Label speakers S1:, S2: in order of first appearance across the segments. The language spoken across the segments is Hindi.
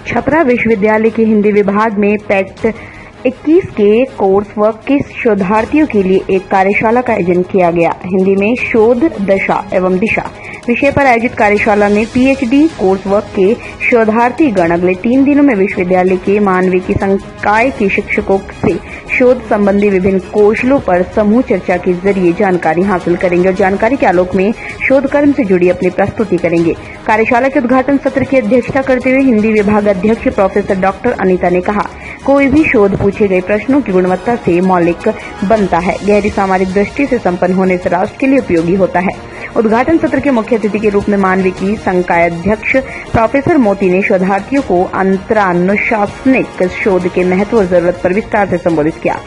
S1: छपरा विश्वविद्यालय के हिंदी विभाग में पैक्ट 21 के कोर्स वर्क के शोधार्थियों के लिए एक कार्यशाला का आयोजन किया गया। हिंदी में शोध दशा एवं दिशा विषय पर आयोजित कार्यशाला में पीएचडी कोर्स वर्क के शोधार्थी गण अगले 3 दिनों में विश्वविद्यालय के मानविकी संकाय के शिक्षकों से शोध संबंधी विभिन्न कौशलों पर समूह चर्चा के जरिए जानकारी हासिल करेंगे और जानकारी के आलोक में शोध कर्म से जुड़ी अपनी प्रस्तुति करेंगे। कार्यशाला के उद्घाटन सत्र की अध्यक्षता करते हुए हिंदी विभाग अध्यक्ष प्रोफेसर डॉक्टर अनीता ने कहा, कोई भी शोध पूछे गए प्रश्नों की गुणवत्ता से मौलिक बनता है, गहरी सामरिक दृष्टि से संपन्न होने से राष्ट्र के लिए उपयोगी होता है। उद्घाटन सत्र के मुख्य अतिथि के रूप में मानविकी संकाय अध्यक्ष प्रोफेसर मोती ने शोधार्थियों को अंतरानुशासनिक शोध के महत्व और जरूरत पर विस्तार से संबोधित किया।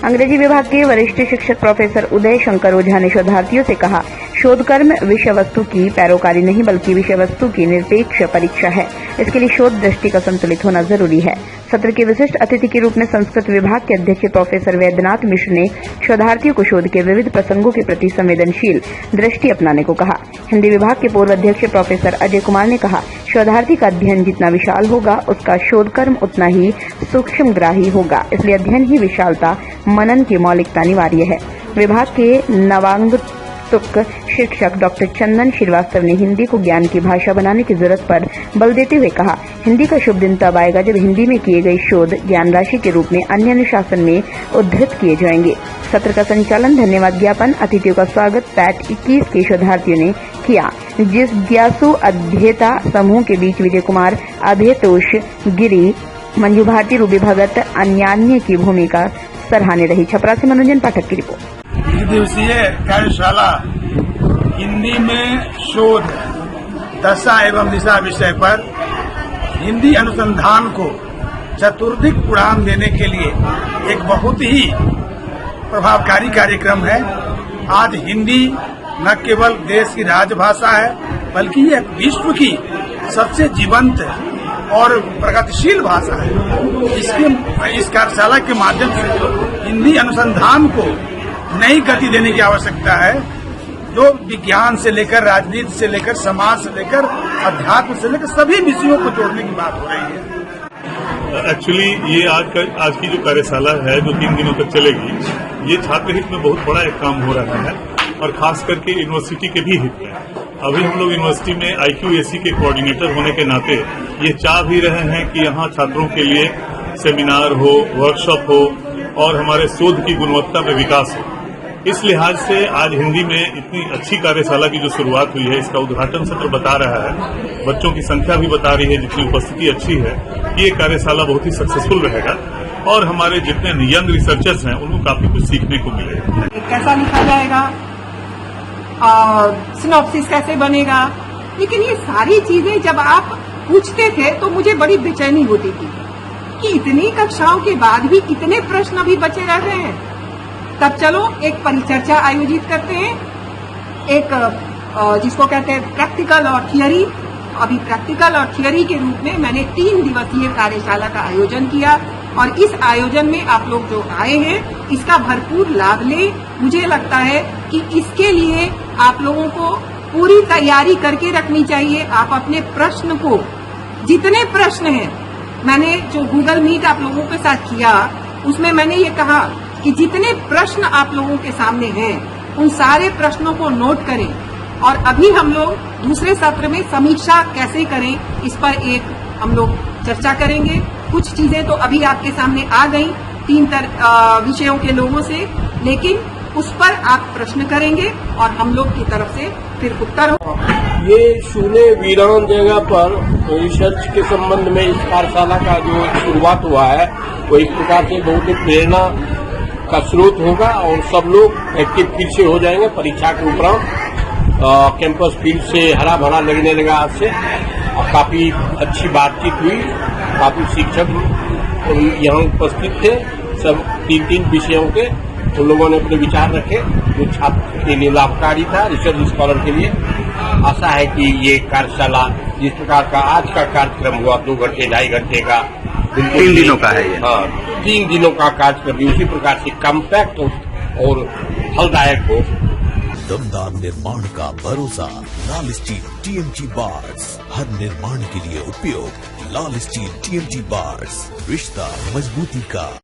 S1: अंग्रेजी विभाग के वरिष्ठ शिक्षक प्रोफेसर उदय शंकर ओझा ने शोधार्थियों से कहा, शोध कर्म विषय वस्तु की पैरोकारी नहीं बल्कि विषय वस्तु की निरपेक्ष परीक्षा है। इसके लिए शोध दृष्टि का संतुलित होना जरूरी है। सत्र के विशिष्ट अतिथि के रूप में संस्कृत विभाग के अध्यक्ष प्रोफेसर वैद्यनाथ मिश्र ने शोधार्थियों को शोध के विविध प्रसंगों के प्रति संवेदनशील दृष्टि अपनाने को कहा। हिंदी विभाग के पूर्व अध्यक्ष प्रोफेसर अजय कुमार ने कहा, शोधार्थी का अध्ययन जितना विशाल होगा उसका शोध कर्म उतना ही सूक्ष्मग्राही होगा, इसलिए अध्ययन ही विशालता मनन की मौलिकता अनिवार्य है। विभाग के नवांगतुक शिक्षक डॉक्टर चंदन श्रीवास्तव ने हिंदी को ज्ञान की भाषा बनाने की जरूरत पर बल देते हुए कहा, हिंदी का शुभ दिन तब आएगा जब हिंदी में किए गए शोध ज्ञान राशि के रूप में अन्य अनुशासन में उद्धृत किए जाएंगे। सत्र का संचालन धन्यवाद ज्ञापन अतिथियों का स्वागत पैक्ट 21 के शोधार्थियों ने किया, जिस जिज्ञासु अध्येता समूह के बीच विजय कुमार, अभयतोष गिरी, मंजू भारती, रूबी भगत अन्यान्य की भूमिका सराहनीय रही। छपरा से मनोरंजन पाठक की रिपोर्ट।
S2: 1 दिवसीय कार्यशाला हिंदी में शोध दशा एवं दिशा विषय पर हिंदी अनुसंधान को चतुर्दिक उड़ान देने के लिए एक बहुत ही प्रभावकारी कार्यक्रम है। आज हिंदी न केवल देश की राजभाषा है बल्कि यह विश्व की सबसे जीवंत और प्रगतिशील भाषा है। इस कार्यशाला के माध्यम से हिंदी अनुसंधान को नई गति देने की आवश्यकता है, जो विज्ञान से लेकर राजनीति से लेकर समाज से लेकर अध्यात्म से लेकर सभी विषयों को जोड़ने की बात हो रही है।
S3: एक्चुअली ये आज की जो कार्यशाला है जो 3 दिनों तक चलेगी, ये छात्र हित में बहुत बड़ा एक काम हो रहा है और खास करके यूनिवर्सिटी के भी हित में। अभी हम लोग यूनिवर्सिटी में IQAC के कोऑर्डिनेटर होने के नाते ये चाह भी रहे हैं कि यहाँ छात्रों के लिए सेमिनार हो, वर्कशॉप हो और हमारे शोध की गुणवत्ता में विकास हो। इस लिहाज से आज हिंदी में इतनी अच्छी कार्यशाला की जो शुरुआत हुई है, इसका उद्घाटन सत्र बता रहा है, बच्चों की संख्या भी बता रही है, जितनी उपस्थिति अच्छी है, ये कार्यशाला बहुत ही सक्सेसफुल रहेगा और हमारे जितने यंग रिसर्चर्स हैं उनको काफी कुछ सीखने को मिलेगा।
S4: कैसा लिखा जाएगा, सिनॉप्सिस कैसे बनेगा, लेकिन ये सारी चीजें जब आप पूछते थे तो मुझे बड़ी बेचैनी होती थी कि इतनी कक्षाओं के बाद भी कितने प्रश्न अभी बचे रह गए हैं। तब चलो एक परिचर्चा आयोजित करते हैं, एक जिसको कहते हैं प्रैक्टिकल और थियरी। अभी प्रैक्टिकल और थियरी के रूप में मैंने 3 दिवसीय कार्यशाला का आयोजन किया और इस आयोजन में आप लोग जो आए हैं इसका भरपूर लाभ लें। मुझे लगता है कि इसके लिए आप लोगों को पूरी तैयारी करके रखनी चाहिए। आप अपने प्रश्न को, जितने प्रश्न हैं, मैंने जो गूगल मीट आप लोगों के साथ किया उसमें मैंने ये कहा कि जितने प्रश्न आप लोगों के सामने हैं उन सारे प्रश्नों को नोट करें और अभी हम लोग दूसरे सत्र में समीक्षा कैसे करें इस पर एक हम लोग चर्चा करेंगे। कुछ चीजें तो अभी आपके सामने आ गई 3 विषयों के लोगों से, लेकिन उस पर आप प्रश्न करेंगे और हम लोग की तरफ से फिर उत्तर हो।
S5: ये शून्य वीरान जगह पर रिसर्च के संबंध में इस कार्यशाला का जो शुरुआत हुआ है वो एक प्रकार से बहुत ही प्रेरणा का स्रोत होगा और सब लोग एक्टिव फील्ड से हो जाएंगे। परीक्षा के उपरांत कैंपस फील्ड से हरा भरा लगने लगा आज से और काफी अच्छी बातचीत हुई। काफी शिक्षक यहाँ उपस्थित थे, सब 3 विषयों के उन लोगों ने अपने विचार रखे जो छात्र के लिए लाभकारी था, रिसर्च स्कॉलर के लिए। आशा है कि ये कार्यशाला जिस प्रकार का आज का कार्यक्रम हुआ 2 घंटे 2.5 घंटे का,
S6: 3 दिनों का है ये।
S5: हाँ, 3 दिनों का कार्यक्रम भी उसी प्रकार से कॉम्पैक्ट और फलदायक हो।
S7: दमदार निर्माण का भरोसा, लाल स्टील TMT बार्स, हर निर्माण के लिए उपयोग। लाल स्टील TNT बार्स, रिश्ता मजबूती का।